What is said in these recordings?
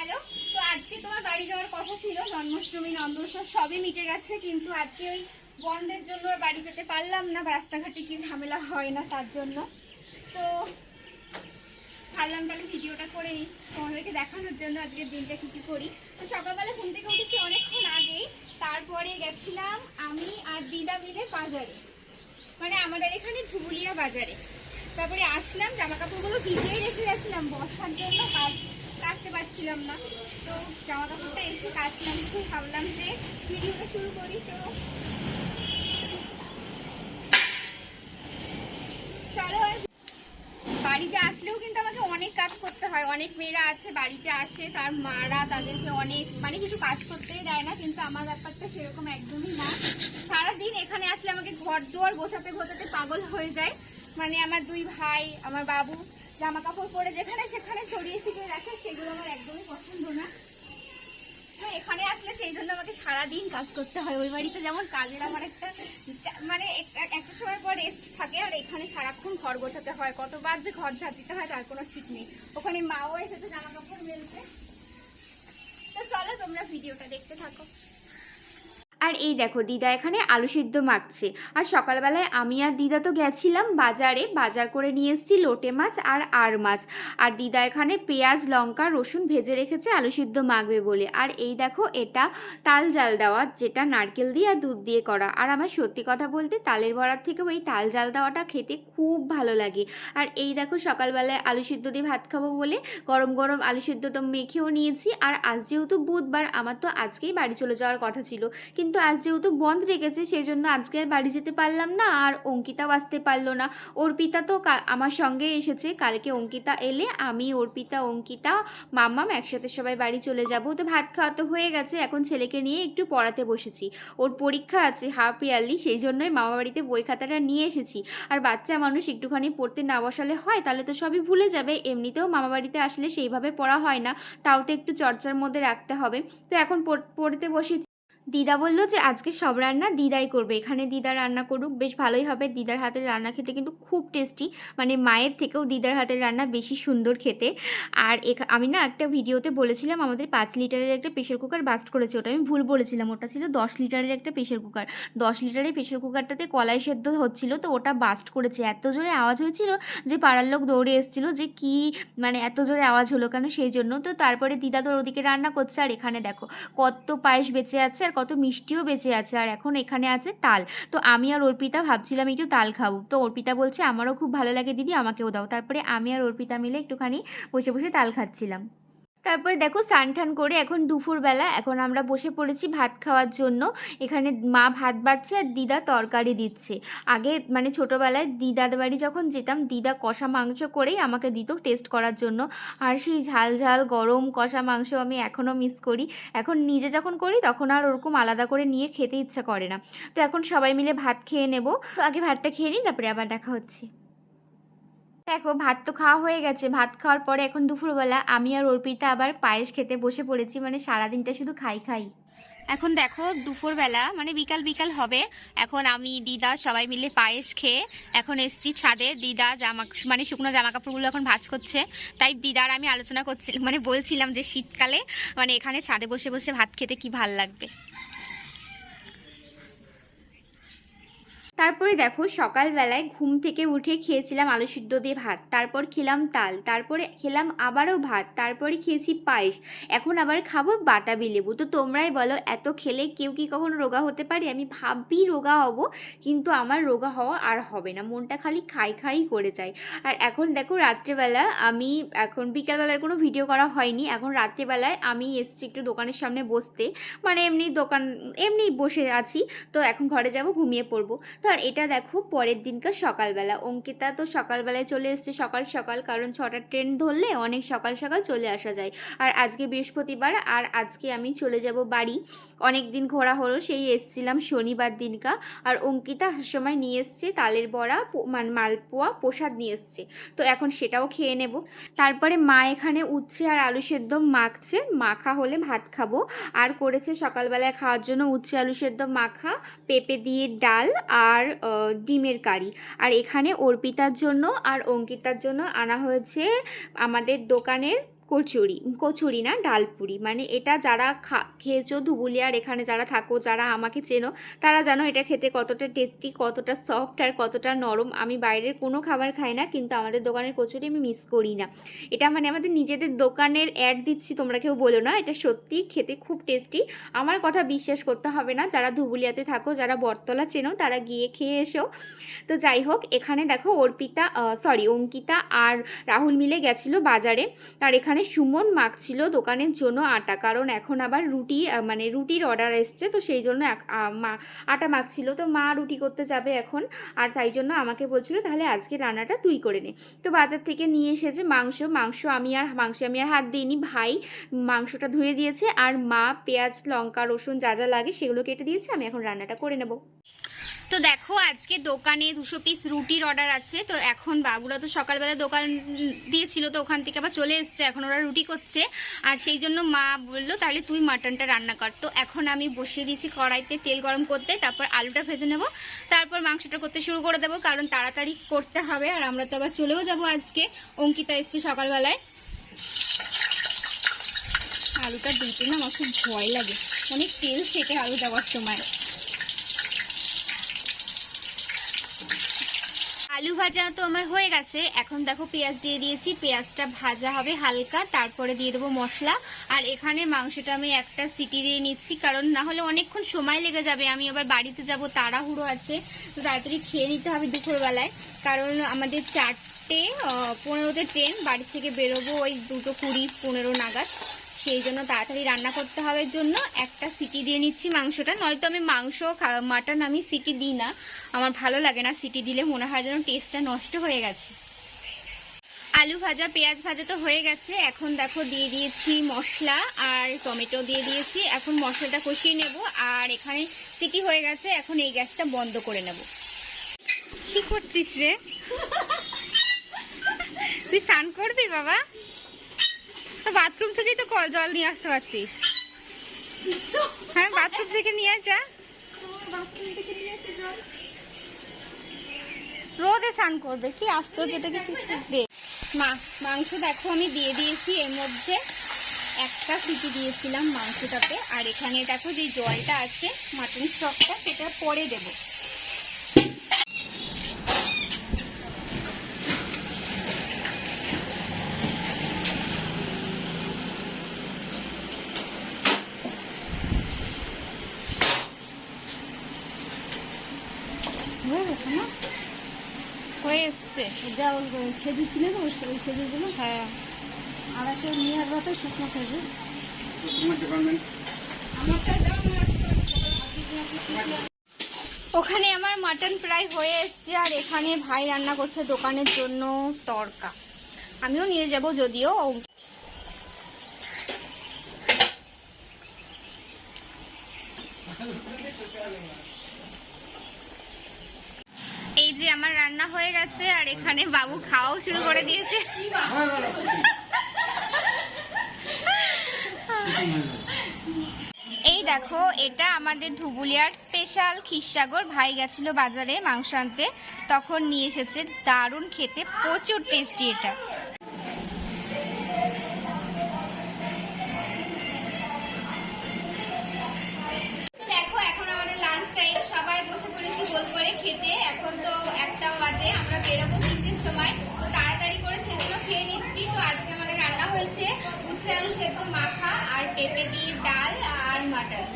বলো। তো আজকে তোমার বাড়ি যাওয়ার কথা ছিল, জন্মাষ্টমী নন্দোৎসব সবই মিটে গেছে, কিন্তু আজকে ওই বন্ধের জন্য বাড়ি যেতে পারলাম না, রাস্তাঘাটে কি ঝামেলা হয় না তার জন্য। তো ভাবলাম তাহলে ভিডিওটা করে নিই তোমাদেরকে দেখানোর জন্য আজকের দিনটা কী কী করি। তো সকালবেলা ঘুম থেকে উঠেছি অনেকক্ষণ আগেই, তারপরে গেছিলাম আমি আর দিদা মিলে বাজারে, মানে আমাদের এখানে ধুবুলিয়া বাজারে। তারপরে আসলাম, জামা কাপড়গুলো ভিজিয়ে রেখে গেছিলাম বর্ষার জন্য, কাচতে পারছিলাম না, তো জামা কাপড়টা এসে কাচলাম। তো ভাবলাম যে ভিডিওটা শুরু করি। তো চলো, বাড়িতে আসলেও কিন্তু আমাকে অনেক কাজ করতে হয়। অনেক মেয়েরা আছে বাড়িতে আসে, তার মারা তাদেরকে অনেক মানে কিছু কাজ করতেই দেয় না, কিন্তু আমার ব্যাপারটা সেরকম একদমই না। সারাদিন এখানে আসলে আমাকে ঘর দুয়ার গোছাতে গোছাতে পাগল হয়ে যায়। মানে আমার দুই ভাই, আমার বাবু জামা কাপড় পরে যেখানে সেখানে ছড়িয়ে ছিটিয়ে রাখে, সেগুলো আমার একদমই পছন্দ না। এখানে আসলে সেই জন্য আমাকে সারাদিন কাজ করতে হয়। ওই বাড়িতে যেমন কাজের আমার একটা মানে একটা সময় পর রেস্ট থাকে, আর এখানে সারাক্ষণ ঘর গোছাতে হয়, কতবার যে ঘর ঝাড় দিতে হয় তার কোনো ঠিক নেই। ওখানে মাও এসেছে জামা কাপড় মেলতে। তো চলো তোমরা ভিডিওটা দেখতে থাকো। আর এই দেখো দিদা এখানে আলু সিদ্ধ মাখছে। আর সকালবেলায় আমি আর দিদা তো গেছিলাম বাজারে, বাজার করে নিয়ে এসেছি লোটে মাছ আর মাছ। আর দিদা এখানে পেঁয়াজ লঙ্কা রসুন ভেজে রেখেছে আলু সিদ্ধ মাখবে বলে। আর এই দেখো এটা তাল জাল দেওয়া, যেটা নারকেল দিয়ে আর দুধ দিয়ে করা। আর আমার সত্যি কথা বলতে তালের বড়ার থেকেও এই তাল জাল দেওয়াটা খেতে খুব ভালো লাগে। আর এই দেখো সকালবেলায় আলু সিদ্ধ দিয়ে ভাত খাবো বলে গরম গরম আলু সিদ্ধটা মেখেও নিয়েছি। আর আজ যেহেতু বুধবার, আমার তো আজকেই বাড়ি চলে যাওয়ার কথা ছিল, কিন্তু আজ যেহেতু বন্ধ রেখেছে সেই জন্য আজকে আর বাড়ি যেতে পারলাম না। আর অঙ্কিতাও আসতে পারলো না। অর্পিতা তো আমার সঙ্গে এসেছে, কালকে অঙ্কিতা এলে আমি অর্পিতা অঙ্কিতা মাম্মাম একসাথে সবাই বাড়ি চলে যাব। তো ভাত খাওয়া তো হয়ে গেছে, এখন ছেলেকে নিয়ে একটু পড়াতে বসেছি। ওর পরীক্ষা আছে হাফ ইয়ারলি, সেই জন্যই মামা বাড়িতে বই খাতাটা নিয়ে এসেছি। আর বাচ্চা মানুষ একটুখানি পড়তে না বসালে হয়, তাহলে তো সবই ভুলে যাবে। এমনিতেও মামা বাড়িতে আসলে সেইভাবে পড়া হয় না, তাও তো একটু চর্চার মধ্যে রাখতে হবে। তো এখন পড়তে বসেছি। দিদা বললো যে আজকে সব রান্না দিদাই করবে, এখানে দিদা রান্না করুক, বেশ ভালোই হবে। দিদার হাতের রান্না খেতে কিন্তু খুব টেস্টি, মানে মায়ের থেকেও দিদার হাতের রান্না বেশি সুন্দর খেতে। আর আমি না একটা ভিডিওতে বলেছিলাম আমাদের 5 লিটারের একটা প্রেশার কুকার বাস্ট করেছে, ওটা আমি ভুল বলেছিলাম, ওটা ছিল 10 লিটারের একটা প্রেশার কুকার। 10 লিটারের প্রেশার কুকারটাতে কলাই সেদ্ধ হচ্ছিল, তো ওটা বাস্ট করেছে। এত জোরে আওয়াজ হয়েছিল যে পাড়ার লোক দৌড়ে এসেছিল যে কি মানে এত জোরে আওয়াজ হলো কেন, সেই জন্য। তো তারপরে দিদা তো ওদিকে রান্না করছে, আর এখানে দেখো কত পায়েস বেঁচে আছে আর কত মিষ্টিও বেঁচে আছে। আর এখন এখানে আছে তাল। তো আমি আর অর্পিতা ভাবছিলাম একটু তাল খাবো, তো অর্পিতা বলছে আমারও খুব ভালো লাগে দিদি, আমাকেও দাও। তারপরে আমি আর অর্পিতা মিলে একটুখানি বসে বসে তাল খাচ্ছিলাম। তারপরে দেখো স্নান টান করে এখন দুপুরবেলা, এখন আমরা বসে পড়েছি ভাত খাওয়ার জন্য। এখানে মা ভাত বাড়ছে আর দিদা তরকারি দিচ্ছে। আগে মানে ছোটোবেলায় দিদার বাড়ি যখন যেতাম, দিদা কষা মাংস করেই আমাকে দিত টেস্ট করার জন্য। আর সেই ঝাল ঝাল গরম কষা মাংস আমি এখনও মিস করি। এখন নিজে যখন করি তখন আর ওরকম আলাদা করে নিয়ে খেতে ইচ্ছা করে না। তো এখন সবাই মিলে ভাত খেয়ে নেব। তো আগে ভাতটা খেয়ে নিই, তারপরে আবার দেখা হচ্ছে। দেখো ভাত তো খাওয়া হয়ে গেছে, ভাত খাওয়ার পরে এখন দুপুরবেলা আমি আর অর্পিতা আবার পায়েস খেতে বসে পড়েছি, মানে সারাদিনটা শুধু খাই খাই। এখন দেখো দুপুরবেলা মানে বিকাল বিকাল হবে, এখন আমি দিদা সবাই মিলে পায়েস খেয়ে এখন এসছি ছাদে। দিদা মানে শুকনো জামা কাপড়গুলো এখন ভাঁজ করছে, তাই দিদার আমি আলোচনা করছিলাম, মানে বলছিলাম যে শীতকালে মানে এখানে ছাদে বসে বসে ভাত খেতে কি ভাল লাগবে। তারপরে দেখো সকালবেলায় ঘুম থেকে উঠে খেয়েছিলাম আলু সিদ্ধ দিয়ে ভাত, তারপর খেলাম তাল, তারপরে খেলাম আবারও ভাত, তারপরে খেয়েছি পায়েস, এখন আবার খাবো বাতাবি লেবু। তো তোমরাই বলো এত খেলে কেউ কি কখনো রোগা হতে পারে? আমি ভাবি রোগা হব, কিন্তু আমার রোগা হওয়া আর হবে না, মনটা খালি খাই খাই করে যায়। আর এখন দেখো রাত্রেবেলা আমি এখন বিকালবেলার কোনো ভিডিও করা হয়নি, এখন রাত্রেবেলায় আমি এসছি একটু দোকানের সামনে বসতে, মানে এমনি বসে আছি। তো এখন ঘরে যাব, ঘুমিয়ে পড়বো। তো আর এটা দেখো পরের দিনকার সকালবেলা, অঙ্কিতা তো সকালবেলায় চলে এসছে সকাল সকাল, কারণ 6টার ট্রেন ধরলে অনেক সকাল সকাল চলে আসা যায়। আর আজকে বৃহস্পতিবার, আর আজকে আমি চলে যাব বাড়ি। অনেক দিন ঘোরা হলো, সেই এসছিলাম শনিবার দিনকা। আর অঙ্কিতা সময় নিয়ে এসছে তালের বড়া মানে মালপোয়া প্রসাদ নিয়ে এসছে, তো এখন সেটাও খেয়ে নেব। তারপরে মা এখানে উচ্ছে আর আলু সেদ্ধ মাখছে, মাখা হলে ভাত খাবো। আর করেছে সকালবেলায় খাওয়ার জন্য উচ্ছে আলু সেদ্ধ মাখা, পেঁপে দিয়ে ডাল আর ডিমের কারি। আর এখানে অর্পিতার জন্য আর অঙ্কিতার জন্য আনা হয়েছে আমাদের দোকানের কচুরি না ডালপুরি, মানে এটা যারা খেয়েছো ধুবুলিয়ার এখানে যারা থাকো, যারা আমাকে চেনো, তারা জানো এটা খেতে কতটা টেস্টি, কতটা সফট আর কতটা নরম। আমি বাইরের কোনো খাবার খাই না, কিন্তু আমাদের দোকানের কচুরি আমি মিস করি না। এটা মানে আমাদের নিজেদের দোকানের অ্যাড দিচ্ছি, তোমরা কেউ বলো না, এটা সত্যি খেতে খুব টেস্টি। আমার কথা বিশ্বাস করতে হবে না, যারা ধুবুলিয়াতে থাকো, যারা বটতলা চেনো, তারা গিয়ে খেয়ে এসো। তো যাই হোক, এখানে দেখো অঙ্কিতা আর রাহুল মিলে গেছিলো বাজারে, আর এখানে সুমন মাখছিল দোকানের জন্য আটা, কারণ এখন আবার রুটির অর্ডার এসছে, তো সেই জন্য আটা মাখছিল। তো মা রুটি করতে যাবে এখন, আর তাই জন্য আমাকে বলছিল তাহলে আজকে রান্নাটা তুই করে নে। তো বাজার থেকে নিয়ে এসেছে মাংসে আমি আর হাত দিইনি, ভাই মাংসটা ধুয়ে দিয়েছে, আর মা পেঁয়াজ লঙ্কা রসুন যা যা লাগে সেগুলো কেটে দিয়েছে, আমি এখন রান্নাটা করে নেব। তো দেখো আজকে দোকানে 200 পিস রুটির অর্ডার আছে। তো এখন বাবুরা তো সকালবেলা দোকান দিয়েছিল, তো ওখান থেকে আবার চলে এসছে, এখন ওরা রুটি করছে, আর সেই জন্য মা বললো তাহলে তুই মাটনটা রান্না কর। তো এখন আমি বসিয়ে দিয়েছি কড়াইতে তেল গরম করতে, তারপর আলুটা ভেজে নেব, তারপর মাংসটা করতে শুরু করে দেবো, কারণ তাড়াতাড়ি করতে হবে, আর আমরা তো আবার চলেও যাবো আজকে। অঙ্কিতা এসছে সকালবেলায়। আলুটা দিতে না আমার খুব ভয় লাগে, অনেক তেল ছেটে আলু দেওয়ার সময়। আলু ভাজা তো আমার হয়ে গেছে, এখন দেখো পেঁয়াজ দিয়ে দিয়েছি, পেঁয়াজটা ভাজা হবে হালকা, তারপরে দিয়ে দেবো মশলা। আর এখানে মাংসটা আমি একটা সিটি দিয়ে নিচ্ছি, কারণ না হলে অনেকক্ষণ সময় লেগে যাবে, আমি আবার বাড়িতে যাব, তাড়াহুড়ো আছে, তো তাড়াতাড়ি খেয়ে নিতে হবে দুপুরবেলায়, কারণ আমাদের 4:15-তে ট্রেন, বাড়ি থেকে বেরোবো ওই 2:20-15 নাগাদ, সেই জন্য তাড়াতাড়ি রান্না করতে হবে জন্য একটা সিটি দিয়ে নিচ্ছি মাংসটা। নয়তো আমি মাটন আমি সিটি দিই না, আমার ভালো লাগে না, সিটি দিলে মনে হয় যেন টেস্টটা নষ্ট হয়ে গেছে। আলু ভাজা পেঁয়াজ ভাজা তো হয়ে গেছে, এখন দেখো দিয়ে দিয়েছি মশলা আর টমেটো দিয়ে দিয়েছি, এখন মশলাটা কষিয়ে নেব, আর এখানে সিটি হয়ে গেছে, এখন এই গ্যাসটা বন্ধ করে নেব। কি করছিস রে? তুই স্নান করবি বাবা? তো বাথরুম থেকেই তো জল নিয়ে আসতে পারতিস। হ্যাঁ, বাথরুম থেকে নিয়ে যা, রোদে স্নান করবে, কি আসতো যেটা কিছু দে। মাংস দেখো আমি দিয়ে দিয়েছি, এর মধ্যে একটা সিটি দিয়েছিলাম মাংসটাতে, আর এখানে দেখো যে জলটা আছে মাটন স্টকটা, সেটা পরে দেবো। হয়ে এসছে যা খেজুর কিনে দেবো, ওই খেজুরগুলো, হ্যাঁ, আর সে নিয়ে আসবো তো শুকনো খেজুর। ওখানে আমার মাটন ফ্রাই হয়ে এসছে, আর এখানে ভাই রান্না করছে দোকানের জন্য তড়কা, আমিও নিয়ে যাব যদিও। এই যে আমার রান্না হয়ে গেছে, আর এখানে বাবু খাওয়াও শুরু করে দিয়েছে। এই দেখো এটা আমাদের ধুবুলিয়ার স্পেশাল ক্ষীরসাগর, ভাই গেছিল বাজারে মাংস আনতে, তখন নিয়ে এসেছে, দারুণ খেতে, প্রচুর টেস্টি এটা। দেখো এখন আমাদের লাঞ্চ টাইম, সবাই বসে পড়েছি গোল করে খেতে, এখন তো 1টা বাজে, আমরা বেরোবো 3টের সময়, তো তাড়াতাড়ি করে সেগুলো খেয়ে নিচ্ছি। তো আজকে আমাদের রান্না হয়েছে উচ্ছে আলু সেদ্ধ মাখা, আর পেঁপে দিয়ে ডাল, আর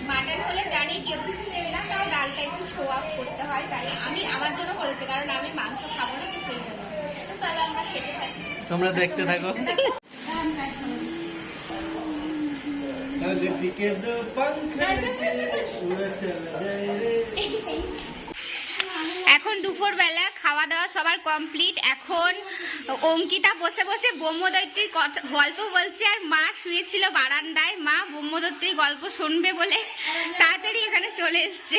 মাটন হলে জানি কেউ কিছু দেবে না, কারণ ডালটা একটু শো অফ করতে হয়, তাই আমি আমার জন্য করেছি, কারণ আমি মাংস খাবো না, তো সেই জন্য। তো চলো আমরা খেতে থাকি, তোমরা দেখতে থাকো। এখন দুপুরবেলা খাওয়া দাওয়া সবার কমপ্লিট, এখন অঙ্কিতা বসে বসে ব্রহ্মদৈত্যের গল্প বলছে, আর মা শুয়েছিল বারান্দায়, মা ব্রহ্মদৈত্যের গল্প শুনবে বলে তাড়াতাড়ি এখানে চলে এসছে।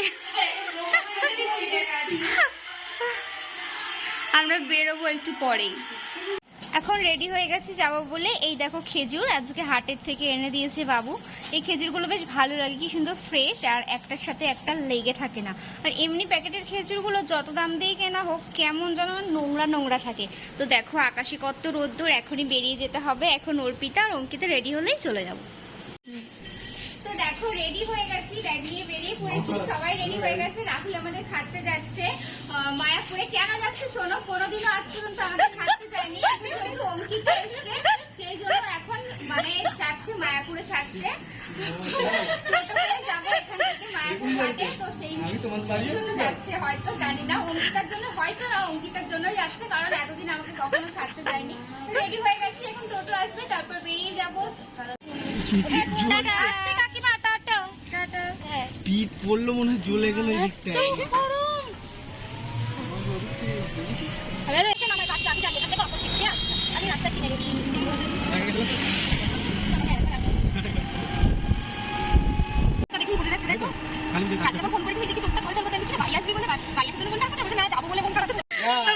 আমরা বেরোবো একটু পরেই। এখন রেডি হয়ে গেছি যাবো বলে। এই দেখো খেজুর আজকে হাটের থেকে এনে দিয়েছে বাবু। এই খেজুরগুলো বেশ ভালো লাগে, কি সুন্দর ফ্রেশ, আর একটার সাথে একটা লেগে থাকে না। আর এমনি প্যাকেটের খেজুরগুলো যত দাম দিয়ে কেনা হোক কেমন যেন নোংরা নোংরা থাকে। তো দেখো আকাশে কত রোদ্দুর, এখনই বেরিয়ে যেতে হবে। এখন অর্পিতা আর অঙ্কিতা রেডি হলেই চলে যাবো। তো দেখো রেডি হয়ে গেছি, ব্যাগ নিয়ে বেরিয়ে পড়েছি, সবাই রেডি হয়ে গেছে। রাহুল আমাদের ছাড়তে যাচ্ছে মায়াপুরে। কেন যাচ্ছে শোনো, কোনোদিনও আজ পর্যন্ত আমাদের ছাড়তে যায়নি, যেহেতু অঙ্কিতা এসছে সেই জন্য এখন মানে যাচ্ছে মায়াপুরে ছাড়তে। যাবো এখান থেকে মায়াপুর ঘাটে, তো সেই জন্য যাচ্ছে। হয়তো জানি না অঙ্কিতার জন্য, হয়তো না অঙ্কিতার জন্যই যাচ্ছে, কারণ এতদিন আমাকে কখনো ছাড়তে যায়নি। রেডি হয়ে গেছি, এখন টোটো আসবে তারপর বেরিয়ে যাবো। পিঠ পড়লো মনে হয়, জ্বলে গেল এদিকটায়। আমি রাস্তা চিনে গেছি।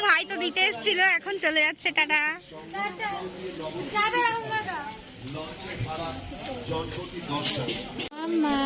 ভাই তো দিতে এসেছিল, এখন চলে যাচ্ছে। টাটা। আম্মা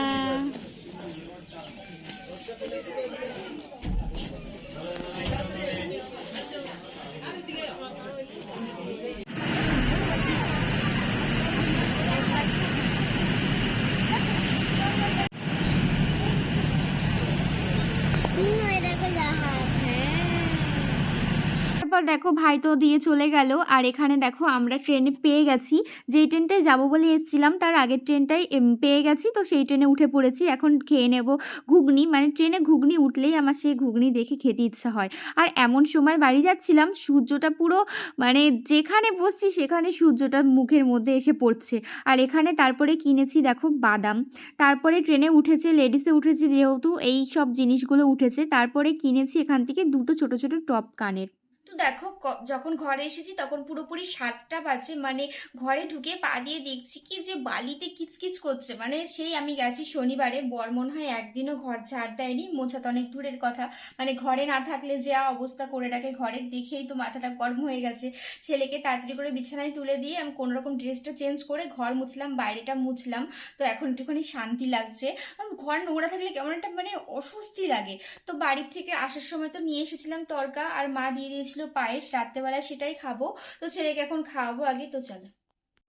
তারপর দেখো ভাই তো দিয়ে চলে গেল। আর এখানে দেখো আমরা ট্রেনে পেয়ে গেছি, যেই ট্রেনটায় যাবো বলে এসেছিলাম তার আগের ট্রেনটাই পেয়ে গেছি। তো সেই ট্রেনে উঠে পড়েছি, এখন খেয়ে নেব ঘুগনি। মানে ট্রেনে ঘুগনি উঠলেই আমার সেই ঘুগনি দেখে খেতে ইচ্ছা হয়। আর এমন সময় বাড়ি যাচ্ছিলাম, সূর্যটা পুরো মানে যেখানে বসছি সেখানে সূর্যটা মুখের মধ্যে এসে পড়ছে। আর এখানে তারপরে কিনেছি দেখো বাদাম। তারপরে ট্রেনে উঠেছে, লেডিসে উঠেছে যেহেতু, এই সব জিনিসগুলো উঠেছে। তারপরে কিনেছি এখান থেকে দুটো ছোট ছোট টপ কানের। তো দেখো যখন ঘরে এসেছি তখন পুরোপুরি 7টা বাজে। মানে ঘরে ঢুকে পা দিয়ে দেখছি কি যে বালিতে কিচকিচ করছে। মানে সেই আমি গেছি শনিবারে, বর মনে হয় একদিনও ঘর ঝাড় দেয়নি। মোছা তো অনেক দূরের কথা, মানে ঘরে না থাকলে যে অবস্থা করে রাখে ঘরের, দেখেই তো মাথাটা গরম হয়ে গেছে। ছেলেকে তাড়াতাড়ি করে বিছানায় তুলে দিয়ে আমি কোনোরকম ড্রেসটা চেঞ্জ করে ঘর মুছলাম, বাইরেটা মুছলাম। তো এখন একটুখানি শান্তি লাগছে, কারণ ঘর নোংরা থাকলে কেমন একটা মানে অস্বস্তি লাগে। তো বাড়ির থেকে আসার সময় তো নিয়ে এসেছিলাম তরকা, আর মা দিয়ে দিয়েছিল পায়েস, রাত্রেবেলায় সেটাই খাবো। তো ছেলেকে এখন খাওয়াবো আগে, তো চলো।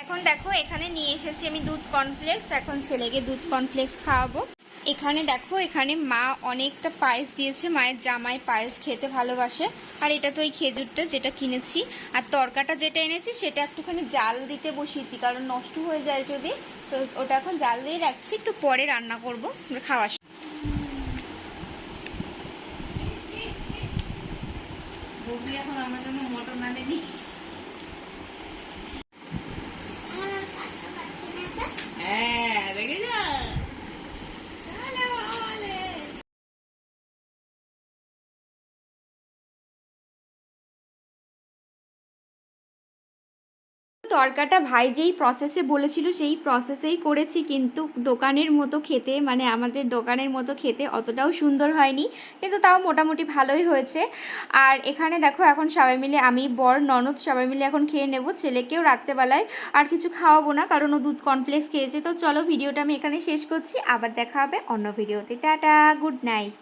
এখন দেখো এখানে নিয়ে এসেছি আমি দুধ কর্নফ্লেক্স, এখন ছেলেকে দুধ কর্নফ্লেক্স খাওয়াবো। এখানে দেখো এখানে মা অনেকটা পায়েস দিয়েছে, মায়ের জামাই পায়েস খেতে ভালোবাসে। আর এটা তো ওই খেজুরটা যেটা কিনেছি, আর তরকাটা যেটা এনেছি সেটা একটুখানি জাল দিতে বসিয়েছি, কারণ নষ্ট হয়ে যায় যদি। তো ওটা এখন জাল দিয়ে রাখছি, একটু পরে রান্না করবো খাওয়া। এখন আমার জন্য মটন আনেনি। হ্যাঁ দেখে যা। তরকাটা ভাই যেই প্রসেসে বলেছিল সেই প্রসেসেই করেছি, কিন্তু দোকানের মতো খেতে, মানে আমাদের দোকানের মতো খেতে অতটাও সুন্দর হয়নি, কিন্তু তাও মোটামুটি ভালোই হয়েছে। আর এখানে দেখো এখন সবাই মিলে, আমি বর ননদ সবাই মিলে এখন খেয়ে নেব। ছেলেকেও রাত্রেবেলায় আর কিছু খাওয়াবো না, কারণ ও দুধ কর্নফ্লেক্স খেয়েছে। তো চলো ভিডিওটা আমি এখানে শেষ করছি, আবার দেখা হবে অন্য ভিডিওতে। Tata, good night.